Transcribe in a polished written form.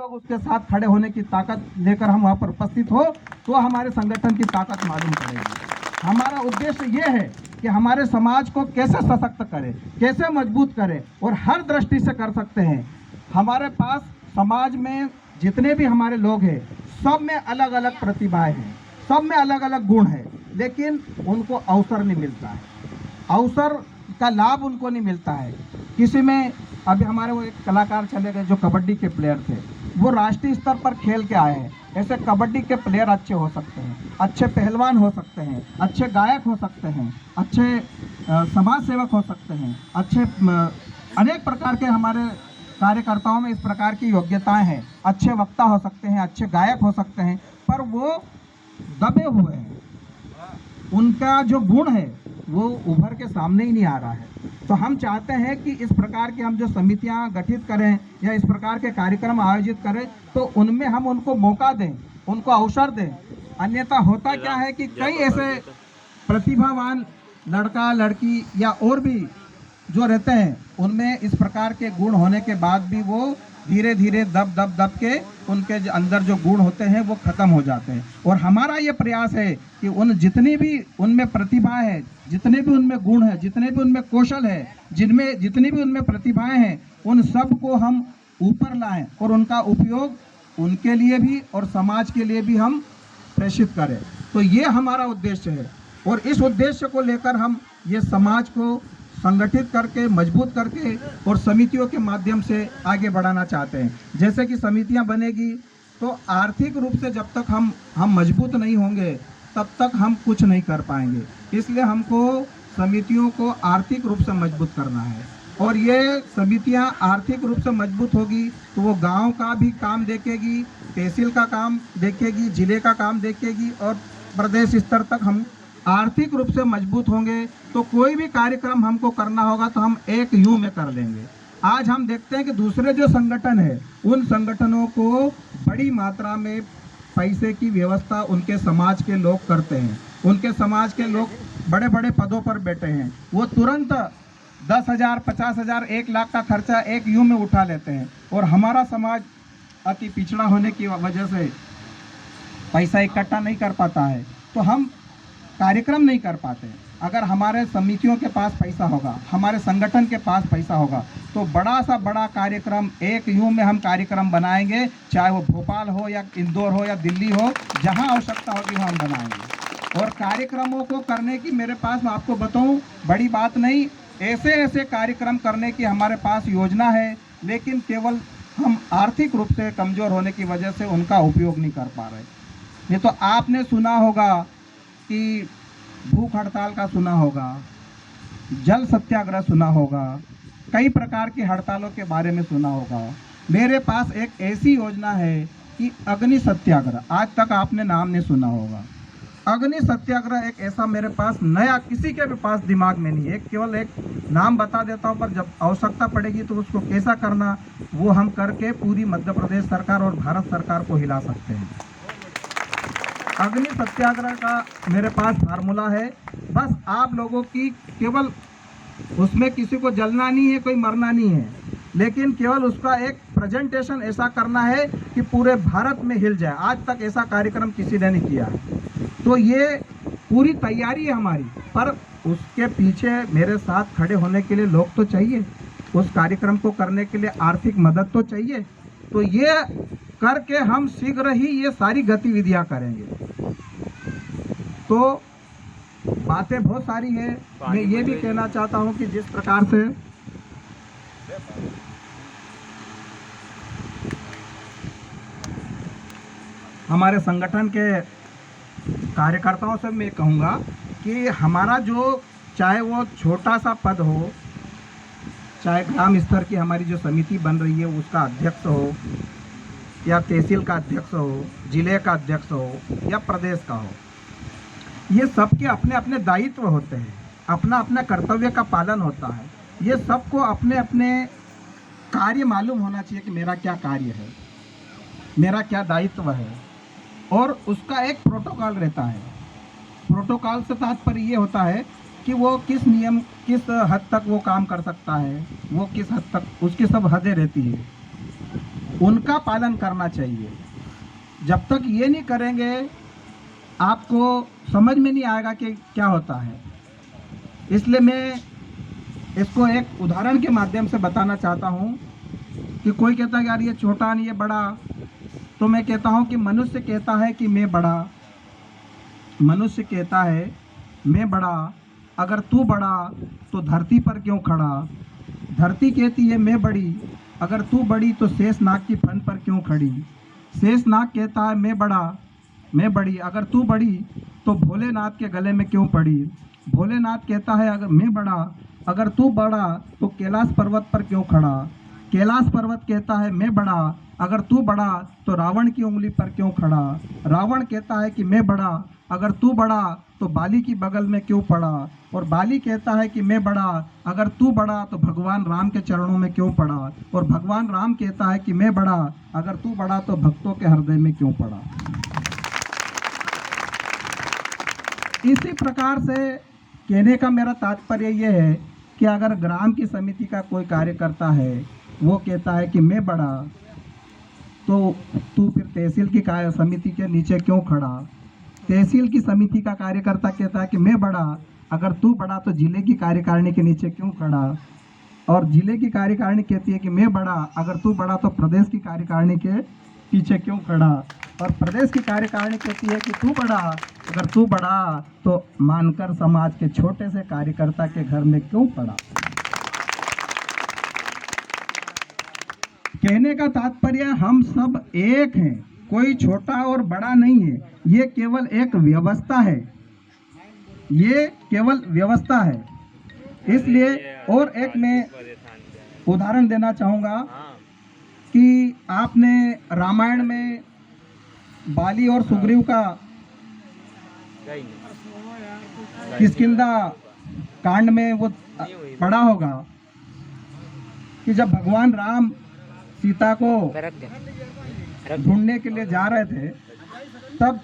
लोग उसके साथ खड़े होने की ताकत लेकर हम वहाँ पर उपस्थित हो तो हमारे संगठन की ताकत मालूम पड़ेगी। हमारा उद्देश्य ये है कि हमारे समाज को कैसे सशक्त करें, कैसे मजबूत करें, और हर दृष्टि से कर सकते हैं। हमारे पास समाज में जितने भी हमारे लोग हैं, सब में अलग अलग प्रतिभाएं हैं, सब में अलग अलग गुण है, लेकिन उनको अवसर नहीं मिलता है, अवसर का लाभ उनको नहीं मिलता है। किसी में अभी हमारे वो एक कलाकार चले गए जो कबड्डी के प्लेयर थे, वो राष्ट्रीय स्तर पर खेल के आए हैं। ऐसे कबड्डी के प्लेयर अच्छे हो सकते हैं, अच्छे पहलवान हो सकते हैं, अच्छे गायक हो सकते हैं, अच्छे समाज सेवक हो सकते हैं, अच्छे अनेक प्रकार के हमारे कार्यकर्ताओं में इस प्रकार की योग्यताएं हैं। अच्छे वक्ता हो सकते हैं, अच्छे गायक हो सकते हैं, पर वो दबे हुए हैं, उनका जो गुण है वो उभर के सामने ही नहीं आ रहा है। तो हम चाहते हैं कि इस प्रकार की हम जो समितियां गठित करें या इस प्रकार के कार्यक्रम आयोजित करें तो उनमें हम उनको मौका दें, उनको अवसर दें। अन्यथा होता क्या है कि कई ऐसे प्रतिभावान लड़का लड़की या और भी जो रहते हैं, उनमें इस प्रकार के गुण होने के बाद भी वो धीरे धीरे दब के उनके अंदर जो गुण होते हैं वो खत्म हो जाते हैं। और हमारा ये प्रयास है कि उन जितनी भी उनमें प्रतिभा है, जितने भी उनमें गुण है, जितने भी उनमें कौशल है, जिनमें जितनी भी उनमें प्रतिभाएं हैं, उन सब को हम ऊपर लाएं और उनका उपयोग उनके लिए भी और समाज के लिए भी हम प्रेषित करें। तो ये हमारा उद्देश्य है और इस उद्देश्य को लेकर हम ये समाज को संगठित करके, मजबूत करके और समितियों के माध्यम से आगे बढ़ाना चाहते हैं। जैसे कि समितियां बनेगी तो आर्थिक रूप से जब तक हम मजबूत नहीं होंगे तब तक हम कुछ नहीं कर पाएंगे। इसलिए हमको समितियों को आर्थिक रूप से मजबूत करना है और ये समितियां आर्थिक रूप से मजबूत होगी तो वो गांव का भी काम देखेगी, तहसील का काम देखेगी, जिले का काम देखेगी और प्रदेश स्तर तक हम आर्थिक रूप से मजबूत होंगे। तो कोई भी कार्यक्रम हमको करना होगा तो हम एक यू में कर लेंगे। आज हम देखते हैं कि दूसरे जो संगठन है, उन संगठनों को बड़ी मात्रा में पैसे की व्यवस्था उनके समाज के लोग करते हैं। उनके समाज के लोग बड़े बड़े पदों पर बैठे हैं, वो तुरंत 10,000, 50,000, 1 लाख का खर्चा एक यू में उठा लेते हैं। और हमारा समाज अति पिछड़ा होने की वजह से पैसा इकट्ठा नहीं कर पाता है, तो हम कार्यक्रम नहीं कर पाते। अगर हमारे समितियों के पास पैसा होगा, हमारे संगठन के पास पैसा होगा, तो बड़ा सा बड़ा कार्यक्रम एक यू में हम कार्यक्रम बनाएंगे, चाहे वो भोपाल हो या इंदौर हो या दिल्ली हो, जहां आवश्यकता होगी हम बनाएंगे। और कार्यक्रमों को करने की मेरे पास, मैं आपको बताऊं, बड़ी बात नहीं, ऐसे ऐसे कार्यक्रम करने की हमारे पास योजना है, लेकिन केवल हम आर्थिक रूप से कमज़ोर होने की वजह से उनका उपयोग नहीं कर पा रहे। नहीं तो आपने सुना होगा कि भूख हड़ताल का सुना होगा, जल सत्याग्रह सुना होगा, कई प्रकार की हड़तालों के बारे में सुना होगा। मेरे पास एक ऐसी योजना है कि अग्नि सत्याग्रह, आज तक आपने नाम नहीं सुना होगा। अग्नि सत्याग्रह एक ऐसा मेरे पास नया, किसी के भी पास दिमाग में नहीं है, केवल एक नाम बता देता हूँ, पर जब आवश्यकता पड़ेगी तो उसको कैसा करना वो हम करके पूरी मध्य प्रदेश सरकार और भारत सरकार को हिला सकते हैं। अग्नि सत्याग्रह का मेरे पास फार्मूला है, बस आप लोगों की केवल उसमें किसी को जलना नहीं है, कोई मरना नहीं है, लेकिन केवल उसका एक प्रेजेंटेशन ऐसा करना है कि पूरे भारत में हिल जाए। आज तक ऐसा कार्यक्रम किसी ने नहीं किया, तो ये पूरी तैयारी है हमारी, पर उसके पीछे मेरे साथ खड़े होने के लिए लोग तो चाहिए, उस कार्यक्रम को करने के लिए आर्थिक मदद तो चाहिए। तो ये करके हम शीघ्र ही ये सारी गतिविधियां करेंगे। तो बातें बहुत सारी है, मैं ये भी कहना चाहता हूं कि जिस प्रकार से हमारे संगठन के कार्यकर्ताओं से मैं कहूँगा कि हमारा जो, चाहे वो छोटा सा पद हो, चाहे ग्राम स्तर की हमारी जो समिति बन रही है उसका अध्यक्ष हो, या तहसील का अध्यक्ष हो, जिले का अध्यक्ष हो या प्रदेश का हो, ये सबके अपने अपने दायित्व होते हैं, अपना अपना कर्तव्य का पालन होता है। ये सबको अपने अपने कार्य मालूम होना चाहिए कि मेरा क्या कार्य है, मेरा क्या दायित्व है, और उसका एक प्रोटोकॉल रहता है। प्रोटोकॉल से तात्पर्य ये होता है कि वो किस नियम, किस हद तक वो काम कर सकता है, वो किस हद तक, उसकी सब हदें रहती है। उनका पालन करना चाहिए। जब तक ये नहीं करेंगे आपको समझ में नहीं आएगा कि क्या होता है। इसलिए मैं इसको एक उदाहरण के माध्यम से बताना चाहता हूँ कि कोई कहता है यार ये छोटा नहीं ये बड़ा, तो मैं कहता हूँ कि मनुष्य कहता है कि मैं बड़ा, मनुष्य कहता है मैं बड़ा, अगर तू बड़ा तो धरती पर क्यों खड़ा। धरती कहती है मैं बड़ी, अगर तू बड़ी तो शेषनाग की फन पर क्यों खड़ी। शेषनाग कहता है मैं बड़ा, मैं बड़ी, अगर तू बड़ी तो भोलेनाथ के गले में क्यों पड़ी। भोलेनाथ कहता है अगर मैं बड़ा, अगर तू बड़ा तो कैलाश पर्वत पर क्यों खड़ा। कैलाश पर्वत कहता है मैं बड़ा, अगर तू बड़ा तो रावण की उंगली पर क्यों खड़ा। रावण कहता है कि मैं बड़ा, अगर तू बड़ा तो बाली की बगल में क्यों पड़ा। और बाली कहता है कि मैं बड़ा, अगर तू बड़ा तो भगवान राम के चरणों में क्यों पड़ा। और भगवान राम कहता है कि मैं बड़ा, अगर तू बड़ा तो भक्तों के हृदय में क्यों पड़ा। इसी प्रकार से कहने का मेरा तात्पर्य ये है कि अगर ग्राम की समिति का कोई कार्यकर्ता है, वो कहता है कि मैं बड़ा, तो तू फिर तहसील की समिति के नीचे क्यों खड़ा। तहसील की समिति का कार्यकर्ता कहता है कि मैं बड़ा, अगर तू बड़ा तो जिले की कार्यकारिणी के नीचे क्यों खड़ा। और जिले की कार्यकारिणी कहती है कि मैं बड़ा, अगर तू बड़ा तो प्रदेश की कार्यकारिणी के पीछे क्यों खड़ा। और प्रदेश की कार्यकारिणी कहती है कि तू बड़ा, अगर तू बड़ा तो मानकर समाज के छोटे से कार्यकर्ता के घर में क्यों पड़ा। कहने का तात्पर्य हम सब एक हैं, कोई छोटा और बड़ा नहीं है। ये केवल एक व्यवस्था है, ये केवल व्यवस्था है। इसलिए और एक मैं उदाहरण देना चाहूँगा कि आपने रामायण में बाली और सुग्रीव का किष्किंधा कांड में वो पढ़ा होगा कि जब भगवान राम सीता को ढूंढने के लिए जा रहे थे